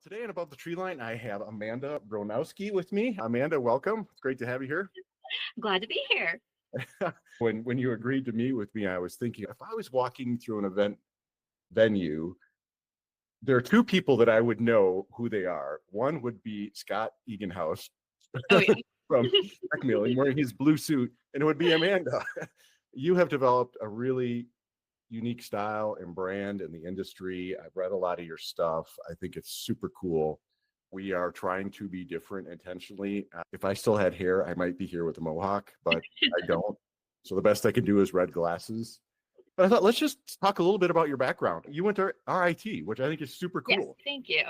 Today on Above the Tree Line, I have Amanda Bronowski with me. Amanda, welcome. It's great to have you here. Glad to be here. When you agreed to meet with me, I was thinking if I was walking through an event venue, there are two people that I would know who they are. One would be Scott Eganhouse Oh yeah. from Milling, wearing his blue suit, and it would be Amanda. You have developed a really unique style and brand in the industry. I've read a lot of your stuff. I think it's super cool. We are trying to be different intentionally. If I still had hair, I might be here with a mohawk, but I don't. So the best I can do is red glasses. But I thought, let's just talk a little bit about your background. You went to RIT, which I think is super Yes, cool. thank you.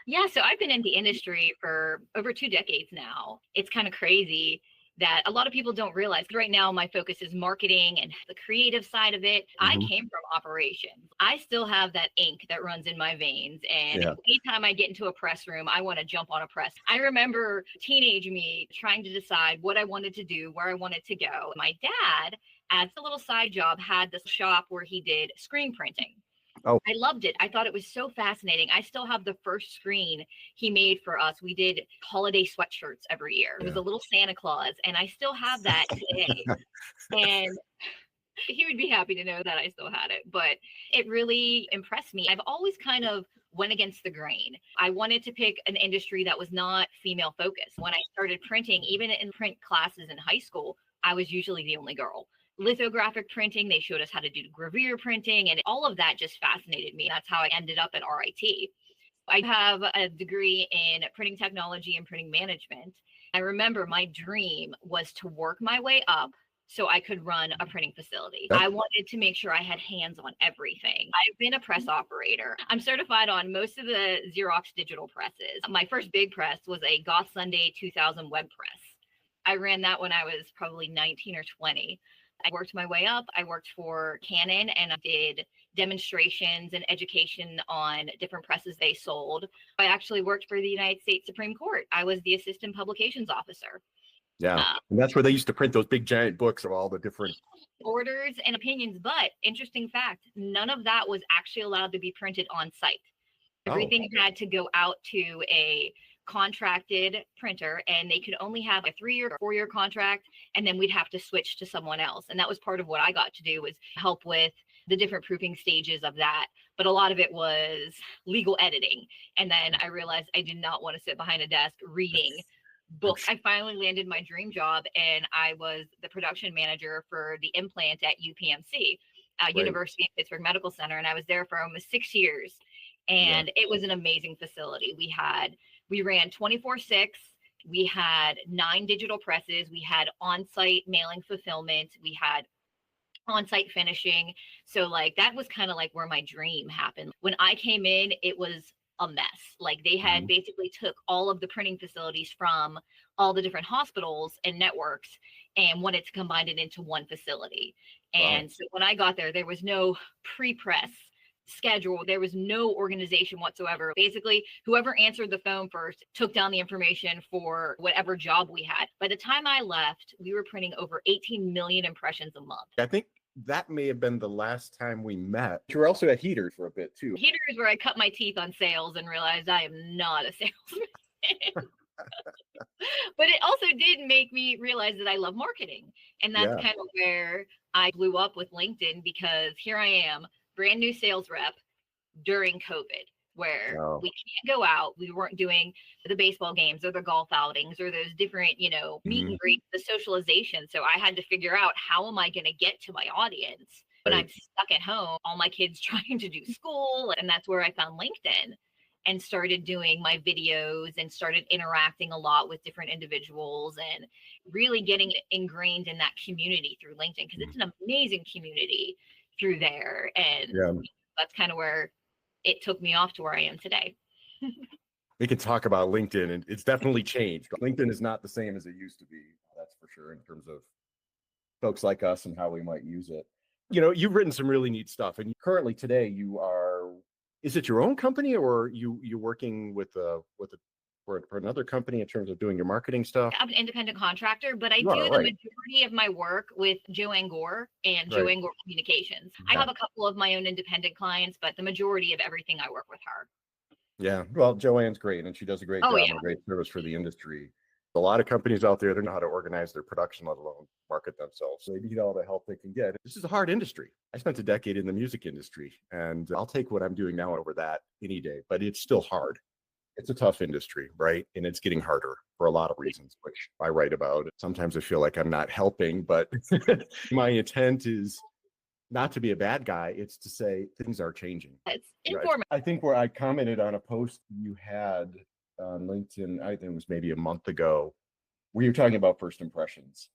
Yeah, so I've been in the industry for over 2 decades now. It's kind of crazy that a lot of people don't realize. Right now, my focus is marketing and the creative side of it. I Mhm. came from operations. I still have that ink that runs in my veins. And Yeah. anytime I get into a press room, I want to jump on a press. I remember teenage me trying to decide what I wanted to do, where I wanted to go. My dad, as a little side job, had this shop where he did screen printing. Oh. I loved it. I thought it was so fascinating. I still have the first screen he made for us. We did holiday sweatshirts every year. It was Yeah. a little Santa Claus, and I still have that today. And he would be happy to know that I still had it, but it really impressed me. I've always kind of went against the grain. I wanted to pick an industry that was not female focused. When I started printing, even in print classes in high school, I was usually the only girl. Lithographic printing, they showed us how to do gravure printing, and all of that just fascinated me. That's how I ended up at RIT. I have a degree in printing technology and printing management. I remember my dream was to work my way up so I could run a printing facility. Yep. I wanted to make sure I had hands on everything. I've been a press operator. I'm certified on most of the Xerox digital presses. My first big press was a Goth Sunday 2000 web press. I ran that when I was probably 19 or 20. I worked my way up. I worked for Canon and I did demonstrations and education on different presses they sold. I actually worked for the United States Supreme Court. I was the assistant publications officer. Yeah. Uh, And that's where they used to print those big giant books of all the different. Orders and opinions, but interesting fact, none of that was actually allowed to be printed on site. Everything had to go out to a contracted printer, and they could only have a 3-year or 4-year contract, and then we'd have to switch to someone else. And that was part of what I got to do, was help with the different proofing stages of that. But a lot of it was legal editing. And then I realized I did not want to sit behind a desk reading books. I finally landed my dream job, and I was the production manager for the implant at UPMC, Right. University of Pittsburgh Medical Center. And I was there for almost 6 years. And it was an amazing facility. We ran 24/6. We had 9 digital presses. We had on-site mailing fulfillment. We had on-site finishing. So like that was kind of like where my dream happened. When I came in, it was a mess. Like they had Mhm. basically took all of the printing facilities from all the different hospitals and networks and wanted to combine it into one facility. Wow. And so when I got there was no pre-press schedule. There was no organization whatsoever. Basically, whoever answered the phone first took down the information for whatever job we had. By the time I left, we were printing over 18 million impressions a month. I think that may have been the last time we met. You were also at Heaters for a bit too. Here's where I cut my teeth on sales and realized I am not a salesman. But it also did make me realize that I love marketing. And that's Yeah. kind of where I blew up with LinkedIn, because here I am, brand new sales rep during COVID, where Wow. we can't go out. We weren't doing the baseball games or the golf outings or those different, meet Mhm. and greets, the socialization. So I had to figure out, how am I going to get to my audience when I'm Right. stuck at home, all my kids trying to do school? And that's where I found LinkedIn and started doing my videos and started interacting a lot with different individuals and really getting ingrained in that community through LinkedIn, because it's an amazing community through there. And Yeah. that's kind of where it took me off to where I am today. We can talk about LinkedIn, and it's definitely changed. LinkedIn is not the same as it used to be. That's for sure, in terms of folks like us and how we might use it. You've written some really neat stuff, and currently today you are. Is it your own company, or you working with for another company in terms of doing your marketing stuff? I'm an independent contractor, but I You do are, the right. majority of my work with Joanne Gore and Right. Joanne Gore Communications. I Yeah. have a couple of my own independent clients, but the majority of everything I work with her. Yeah. Well, Joanne's great, and she does a great Oh job yeah. and a great service for the industry. A lot of companies out there, they know how to organize their production, let alone market themselves. So they need all the help they can get. This is a hard industry. I spent a decade in the music industry, and I'll take what I'm doing now over that any day, but it's still hard. It's a tough industry, right? And it's getting harder for a lot of reasons, which I write about. Sometimes I feel like I'm not helping, but my intent is not to be a bad guy. It's to say things are changing. It's Right. informative. I think where I commented on a post you had on LinkedIn, I think it was maybe a month ago, where you're talking about first impressions.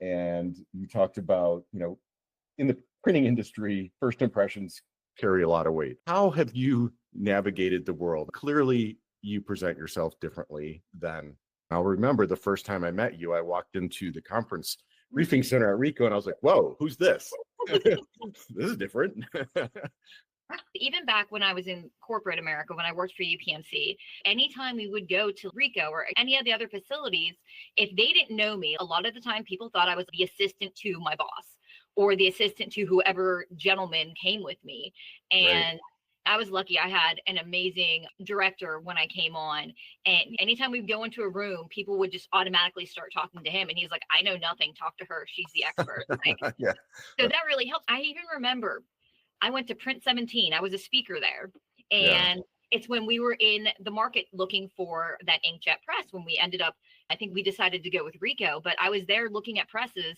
And you talked about, in the printing industry, first impressions carry a lot of weight. How have you navigated the world? Clearly, you present yourself differently than I'll remember the first time I met you. I walked into the conference briefing center at Rico and I was like, whoa, who's this? This is different. Even back when I was in corporate America, when I worked for UPMC, anytime we would go to Rico or any of the other facilities, if they didn't know me, a lot of the time people thought I was the assistant to my boss or the assistant to whoever gentleman came with me. And I was lucky. I had an amazing director when I came on. And anytime we'd go into a room, people would just automatically start talking to him. And he's like, I know nothing. Talk to her. She's the expert. Like, Yeah. so that really helps. I even remember I went to Print 17. I was a speaker there. Yeah. And it's when we were in the market looking for that inkjet press when we ended up, I think we decided to go with Rico, but I was there looking at presses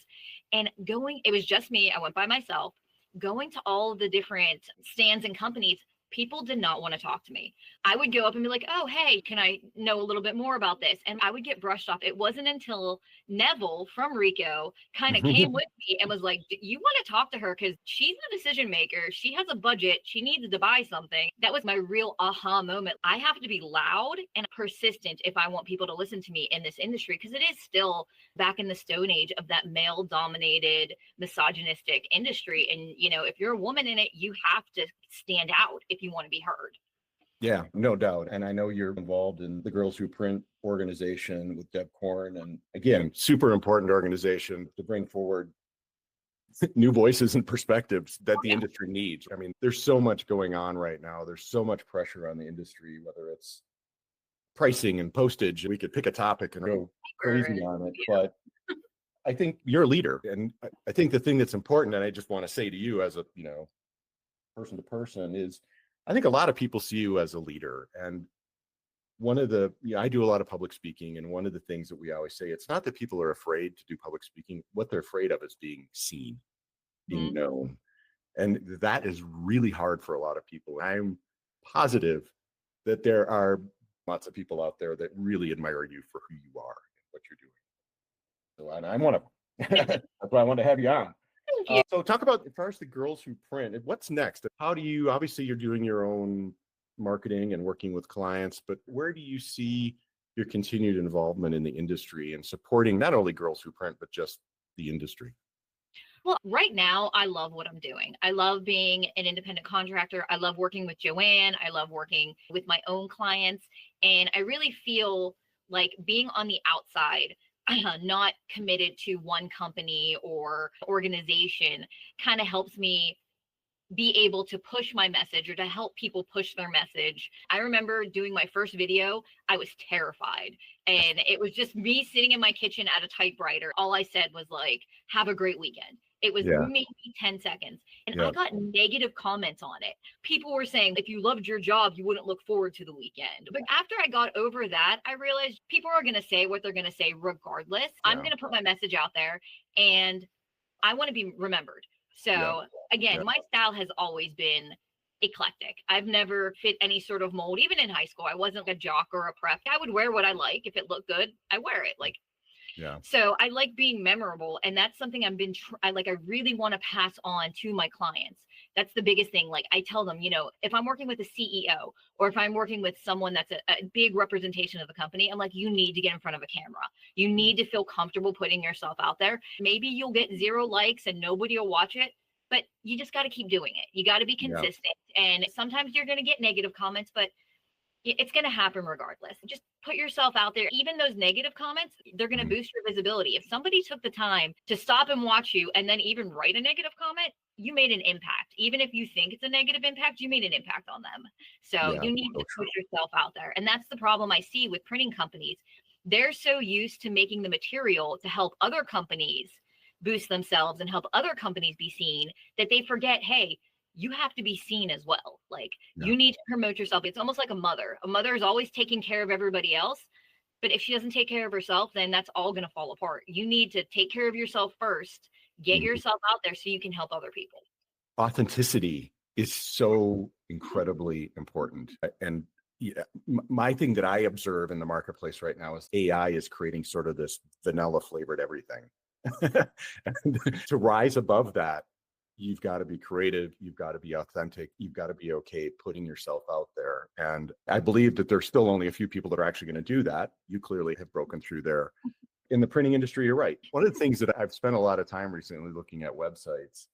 and it was just me. I went by myself, going to all of the different stands and companies. People did not want to talk to me. I would go up and be like, oh, hey, can I know a little bit more about this? And I would get brushed off. It wasn't until Neville from Rico kind of came with me and was like, you want to talk to her because she's the decision maker. She has a budget. She needs to buy something. That was my real aha moment. I have to be loud and persistent if I want people to listen to me in this industry, because it is still back in the stone age of that male dominated misogynistic industry. And, if you're a woman in it, you have to stand out if you want to be heard. Yeah, no doubt. And I know you're involved in the Girls Who Print organization with Deb Korn. And again, super important organization to bring forward new voices and perspectives that the industry needs. I mean, there's so much going on right now. There's so much pressure on the industry, whether it's pricing and postage. We could pick a topic and go crazy on it. But I think you're a leader. And I think the thing that's important, and I just want to say to you as a, person to person, is I think a lot of people see you as a leader. And one of the, I do a lot of public speaking. And one of the things that we always say, it's not that people are afraid to do public speaking. What they're afraid of is being seen, being known. And that is really hard for a lot of people. I'm positive that there are lots of people out there that really admire you for who you are and what you're doing. So, and I'm one of them. That's why I wanted to have you on. So talk about, as far as the Girls Who Print, what's next? How do you, obviously you're doing your own marketing and working with clients, but where do you see your continued involvement in the industry and supporting not only Girls Who Print, but just the industry? Well, right now, I love what I'm doing. I love being an independent contractor. I love working with Joanne. I love working with my own clients. And I really feel like being on the outside, not committed to one company or organization, kind of helps me be able to push my message or to help people push their message. I remember doing my first video, I was terrified. And it was just me sitting in my kitchen at a typewriter. All I said was like, have a great weekend. It was maybe 10 seconds. And I got negative comments on it. People were saying, if you loved your job, you wouldn't look forward to the weekend. But after I got over that, I realized people are going to say what they're going to say regardless. I'm going to put my message out there and I want to be remembered. So again, my style has always been eclectic. I've never fit any sort of mold. Even in high school, I wasn't a jock or a prep. I would wear what I like. If it looked good, I wear it. So I like being memorable. And that's something I really want to pass on to my clients. That's the biggest thing. Like I tell them, if I'm working with a CEO or if I'm working with someone that's a big representation of the company, I'm like, you need to get in front of a camera. You need to feel comfortable putting yourself out there. Maybe you'll get 0 likes and nobody will watch it, but you just got to keep doing it. You got to be consistent. And sometimes you're going to get negative comments, but it's going to happen regardless. Just put yourself out there. Even those negative comments, they're going to boost your visibility. If somebody took the time to stop and watch you and then even write a negative comment, you made an impact. Even if you think it's a negative impact, you made an impact on them. So Yeah, you need so to true. push yourself out there. And that's the problem I see with printing companies. They're so used to making the material to help other companies boost themselves and help other companies be seen that they forget, hey, you have to be seen as well. Like Yeah. you need to promote yourself. It's almost like a mother. A mother is always taking care of everybody else. But if she doesn't take care of herself, then that's all going to fall apart. You need to take care of yourself first, get Mhm. yourself out there so you can help other people. Authenticity is so incredibly important. And yeah, my thing that I observe in the marketplace right now is AI is creating sort of this vanilla flavored everything. And to rise above that, you've got to be creative, you've got to be authentic, you've got to be okay putting yourself out there. And I believe that there's still only a few people that are actually going to do that. You clearly have broken through there. In the printing industry, you're right. One of the things that I've spent a lot of time recently looking at websites,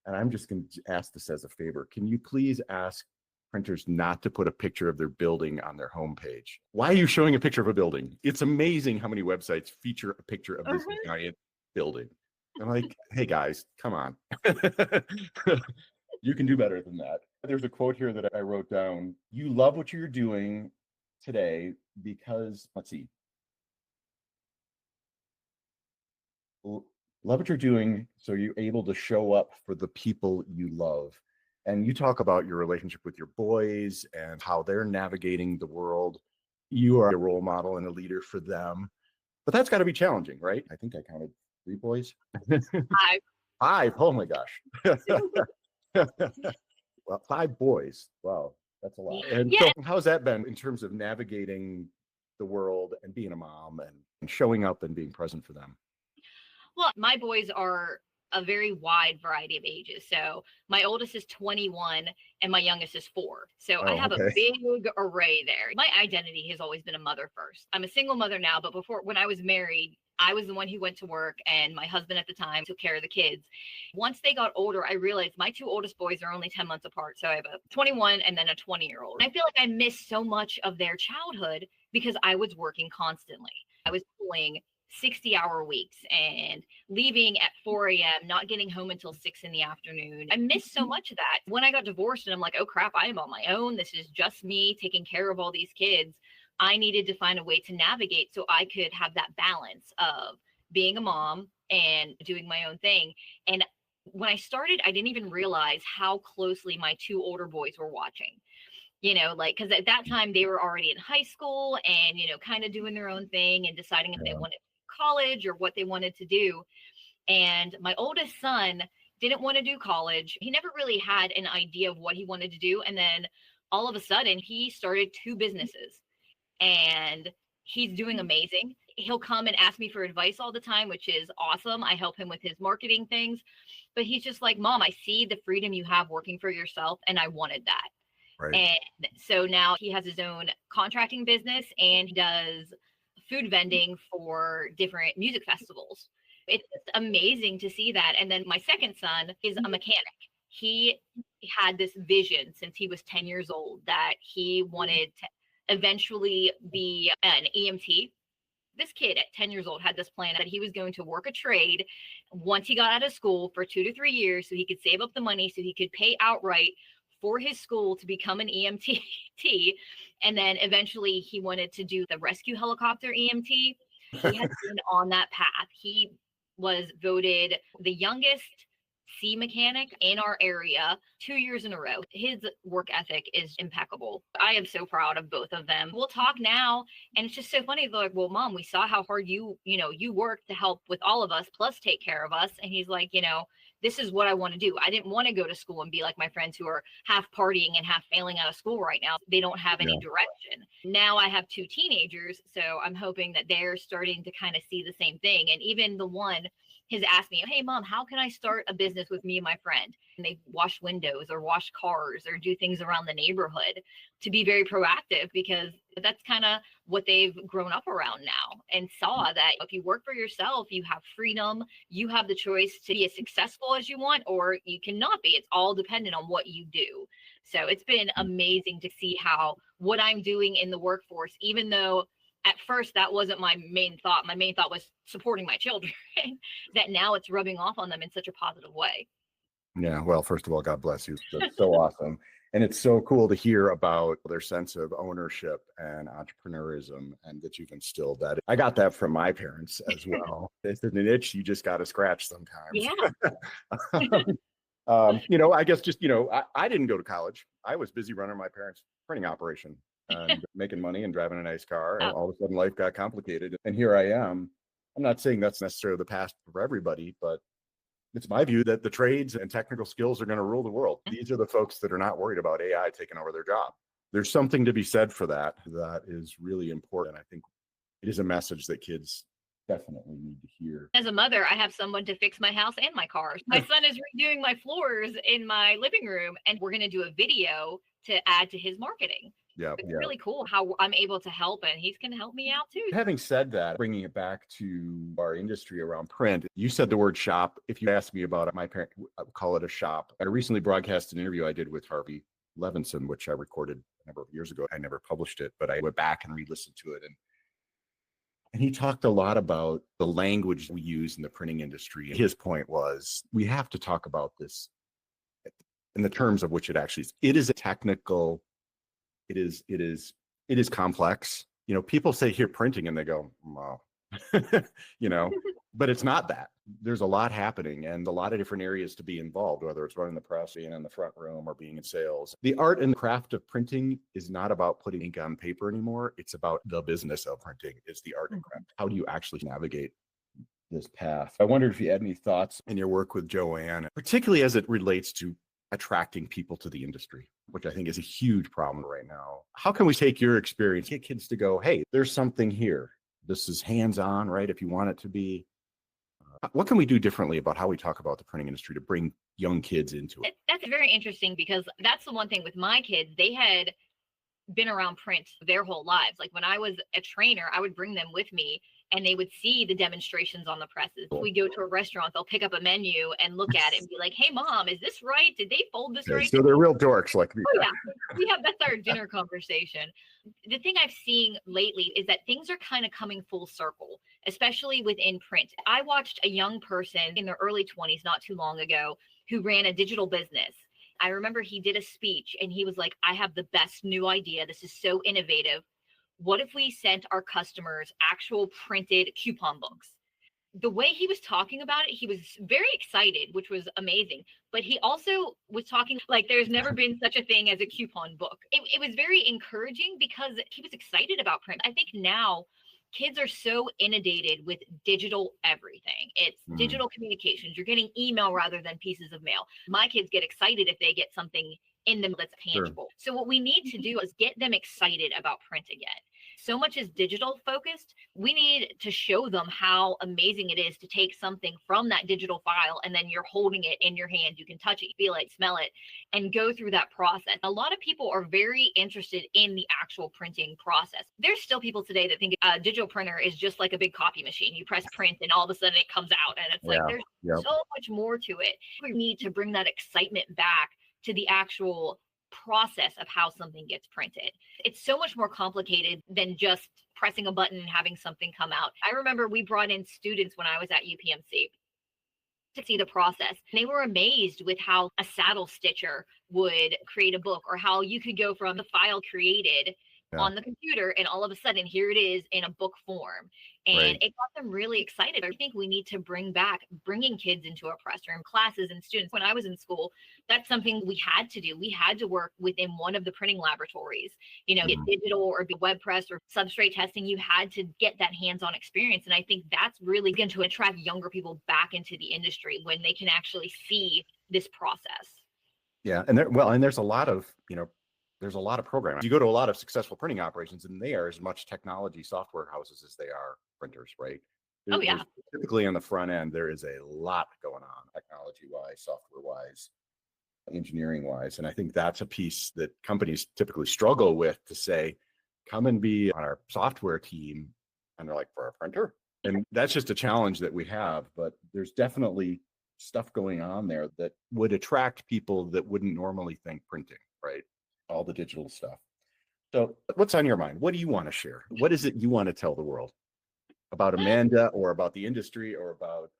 and I'm just going to ask this as a favor. Can you please ask printers not to put a picture of their building on their homepage? Why are you showing a picture of a building? It's amazing how many websites feature a picture of this giant building. I'm like, hey guys, come on. You can do better than that. There's a quote here that I wrote down. You love what you're doing today because, let's see, love what you're doing so you're able to show up for the people you love. And you talk about your relationship with your boys and how they're navigating the world. You are a role model and a leader for them, but that's got to be challenging, right? I think I counted 3 boys. I 5. Oh my gosh. Well, 5 boys. Wow, that's a lot. And yeah. so how's that been in terms of navigating the world and being a mom and showing up and being present for them? Well, my boys are a very wide variety of ages. So my oldest is 21 and my youngest is 4. So I Oh, have a okay. big array there. My identity has always been a mother first. I'm a single mother now, but before, when I was married, I was the one who went to work and my husband at the time took care of the kids. Once they got older, I realized my 2 oldest boys are only 10 months apart. So I have a 21 and then a 20-year-old. I feel like I missed so much of their childhood because I was working constantly. I was pulling 60-hour weeks and leaving at 4 a.m., not getting home until 6 in the afternoon. I missed so much of that. When I got divorced and I'm like, oh crap, I am on my own. This is just me taking care of all these kids. I needed to find a way to navigate so I could have that balance of being a mom and doing my own thing. And when I started, I didn't even realize how closely my 2 older boys were watching. Like, because at that time they were already in high school and, kind of doing their own thing and deciding if they Yeah. wanted college or what they wanted to do. And my oldest son didn't want to do college. He never really had an idea of what he wanted to do. And then all of a sudden, he started 2 businesses and he's doing amazing. He'll come and ask me for advice all the time, which is awesome. I help him with his marketing things. But he's just like, Mom, I see the freedom you have working for yourself, and I wanted that. Right. And so now he has his own contracting business and he does food vending for different music festivals. It's just amazing to see that. And then my second son is a mechanic. He had this vision since he was 10 years old that he wanted to eventually be an EMT. This kid at 10 years old had this plan that he was going to work a trade once he got out of school for 2 to 3 years so he could save up the money so he could pay outright for his school to become an EMT. And then eventually he wanted to do the rescue helicopter EMT. He has been on that path. He was voted the youngest sea mechanic in our area 2 years in a row. His work ethic is impeccable. I am so proud of both of them. We'll talk now, and it's just so funny. They're like, well, Mom, we saw how hard you worked to help with all of us, plus take care of us. And he's like, this is what I want to do. I didn't want to go to school and be like my friends who are half partying and half failing out of school right now. They don't have any direction. Now I have 2 teenagers, so I'm hoping that they're starting to kind of see the same thing. And even the one has asked me, hey, Mom, how can I start a business with me and my friend? And they wash windows or wash cars or do things around the neighborhood to be very proactive, because that's kind of what they've grown up around now, and saw that if you work for yourself, you have freedom, you have the choice to be as successful as you want, or you cannot be. It's all dependent on what you do. So it's been amazing to see how what I'm doing in the workforce, even though at first that wasn't my main thought. My main thought was supporting my children, that now it's rubbing off on them in such a positive way. Yeah. Well, first of all, God bless you. That's so awesome. And it's so cool to hear about their sense of ownership and entrepreneurism, and that you've instilled that. I got that from my parents as well. It's an itch you just got to scratch sometimes. Yeah. I guess just, I didn't go to college. I was busy running my parents' printing operation and making money and driving a nice car. And all of a sudden life got complicated. And here I am. I'm not saying that's necessarily the past for everybody, but it's my view that the trades and technical skills are going to rule the world. These are the folks that are not worried about AI taking over their job. There's something to be said for that. That is really important. I think it is a message that kids definitely need to hear. As a mother, I have someone to fix my house and my cars. My son is redoing my floors in my living room, and we're going to do a video to add to his marketing. Yeah, it's really cool how I'm able to help, and he's going to help me out too. Having said that, bringing it back to our industry around print, you said the word shop. If you asked me about it, my parent would call it a shop. I recently broadcast an interview I did with Harvey Levinson, which I recorded a number of years ago. I never published it, but I went back and re-listened to it. And he talked a lot about the language we use in the printing industry. His point was, we have to talk about this in the terms of which it actually is. It is a technical, it is complex. People say here printing and they go, wow, but it's not that. There's a lot happening and a lot of different areas to be involved, whether it's running the press, being in the front room, or being in sales. The art and craft of printing is not about putting ink on paper anymore. It's about the business of printing. It's the art and craft. How do you actually navigate this path? I wondered if you had any thoughts in your work with Joanne, particularly as it relates to attracting people to the industry, which I think is a huge problem right now. How can we take your experience, get kids to go, hey, there's something here. This is hands-on, right? If you want it to be. What can we do differently about how we talk about the printing industry to bring young kids into it? That's very interesting, because that's the one thing with my kids. They had been around print their whole lives. Like when I was a trainer, I would bring them with me and they would see the demonstrations on the presses. If we go to a restaurant, they'll pick up a menu and look at it and be like, hey mom, is this right? Did they fold this right? So they're real dorks like me. Oh yeah, that's our dinner conversation. The thing I've seen lately is that things are kind of coming full circle, especially within print. I watched a young person in their early 20s not too long ago who ran a digital business. I remember he did a speech and he was like, I have the best new idea. This is so innovative. What if we sent our customers actual printed coupon books? The way he was talking about it, he was very excited, which was amazing. But he also was talking like there's never been such a thing as a coupon book. It was very encouraging because he was excited about print. I think now kids are so inundated with digital everything. It's digital communications. You're getting email rather than pieces of mail. My kids get excited if they get something in them that's tangible. Sure. So what we need to do is get them excited about print again. So much is digital focused. We need to show them how amazing it is to take something from that digital file and then you're holding it in your hand. You can touch it, feel it, smell it, and go through that process. A lot of people are very interested in the actual printing process. There's still people today that think a digital printer is just like a big copy machine. You press print and all of a sudden it comes out, and it's like there's so much more to it. We need to bring that excitement back to the actual process of how something gets printed. It's so much more complicated than just pressing a button and having something come out. I remember we brought in students when I was at UPMC to see the process. They were amazed with how a saddle stitcher would create a book, or how you could go from the file created on the computer and all of a sudden here it is in a book form. And it got them really excited. I think we need to bring back bringing kids into a press room, classes and students. When I was in school, that's something we had to do. We had to work within one of the printing laboratories, get digital or be web press or substrate testing. You had to get that hands-on experience. And I think that's really going to attract younger people back into the industry when they can actually see this process. Yeah. And there's a lot of, there's a lot of programming. You go to a lot of successful printing operations and they are as much technology software houses as they are printers, right? There's typically on the front end, there is a lot going on technology-wise, software-wise, engineering-wise. And I think that's a piece that companies typically struggle with, to say, come and be on our software team. And they're like, for a printer? And that's just a challenge that we have. But there's definitely stuff going on there that would attract people that wouldn't normally think printing, right? All the digital stuff. So what's on your mind? What do you want to share? What is it you want to tell the world about Amanda, or about the industry, or about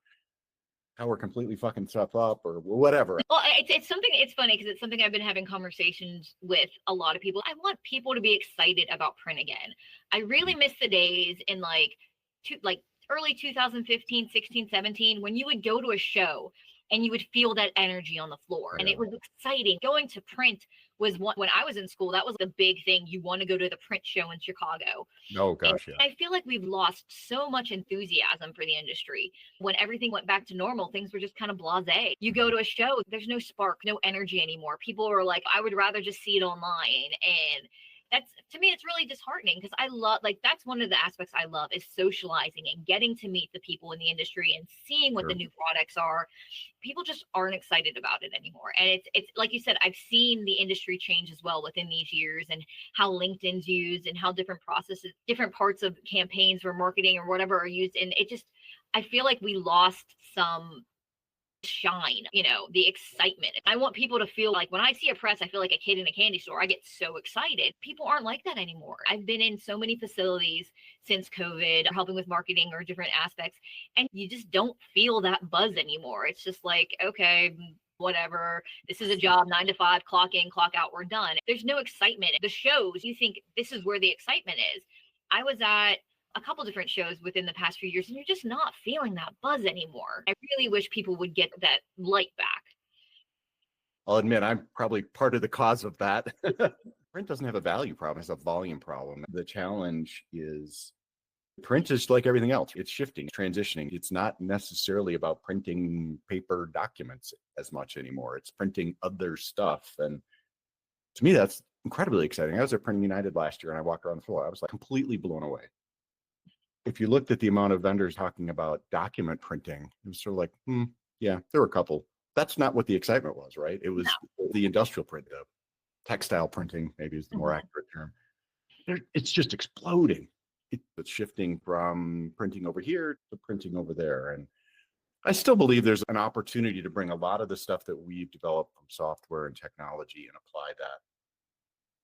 how we're completely fucking stuff up or whatever. Well, it's something, it's funny because it's something I've been having conversations with a lot of people. I want people to be excited about print again. I really miss the days in like early 2015, 16, 17, when you would go to a show and you would feel that energy on the floor and it was exciting. Going to print was when I was in school, that was the big thing. You want to go to the print show in Chicago. Oh gosh, yeah. I feel like we've lost so much enthusiasm for the industry. When everything went back to normal, things were just kind of blasé. You go to a show, there's no spark, no energy anymore. People are like, I would rather just see it online. And that's, to me, it's really disheartening because I love, like, that's one of the aspects I love is socializing and getting to meet the people in the industry and seeing what the new products are. People just aren't excited about it anymore. And it's like you said, I've seen the industry change as well within these years and how LinkedIn's used and how different processes, different parts of campaigns or marketing or whatever are used. And it just, I feel like we lost some shine, the excitement. I want people to feel like when I see a press, I feel like a kid in a candy store. I get so excited. People aren't like that anymore. I've been in so many facilities since COVID, helping with marketing or different aspects, and you just don't feel that buzz anymore. It's just like, okay, whatever. This is a job, 9 to 5, clock in, clock out, we're done. There's no excitement. The shows, you think this is where the excitement is. I was at a couple different shows within the past few years, and you're just not feeling that buzz anymore. I really wish people would get that light back. I'll admit I'm probably part of the cause of that. Print doesn't have a value problem, it's a volume problem. The challenge is print is like everything else. It's shifting, transitioning. It's not necessarily about printing paper documents as much anymore. It's printing other stuff. And to me, that's incredibly exciting. I was at Printing United last year and I walked around the floor. I was like completely blown away. If you looked at the amount of vendors talking about document printing, it was sort of like, yeah, there were a couple. That's not what the excitement was, right? It was the industrial print, the textile printing, maybe is the more accurate term. It's just exploding. It's shifting from printing over here to printing over there. And I still believe there's an opportunity to bring a lot of the stuff that we've developed from software and technology and apply that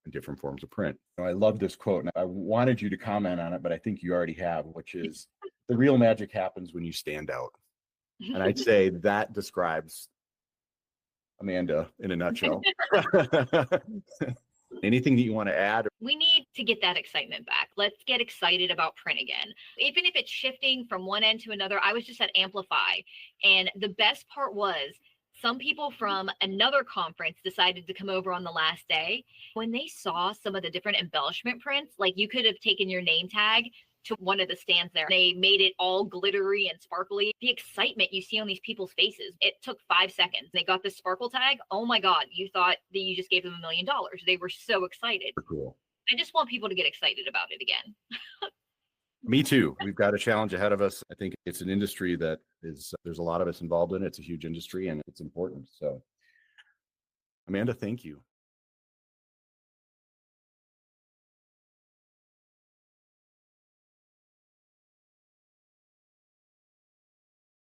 in different forms of print. I love this quote, and I wanted you to comment on it, but I think you already have, which is the real magic happens when you stand out. And I'd say that describes Amanda in a nutshell. Anything that you want to add? We need to get that excitement back. Let's get excited about print again. Even if it's shifting from one end to another. I was just at Amplify, and the best part was some people from another conference decided to come over on the last day. When they saw some of the different embellishment prints, like you could have taken your name tag to one of the stands there. They made it all glittery and sparkly. The excitement you see on these people's faces, it took 5 seconds. They got the sparkle tag. Oh my God, you thought that you just gave them $1 million. They were so excited. Cool. I just want people to get excited about it again. Me too. We've got a challenge ahead of us. I think it's an industry that there's a lot of us involved in it. It's a huge industry and it's important. So Amanda, thank you.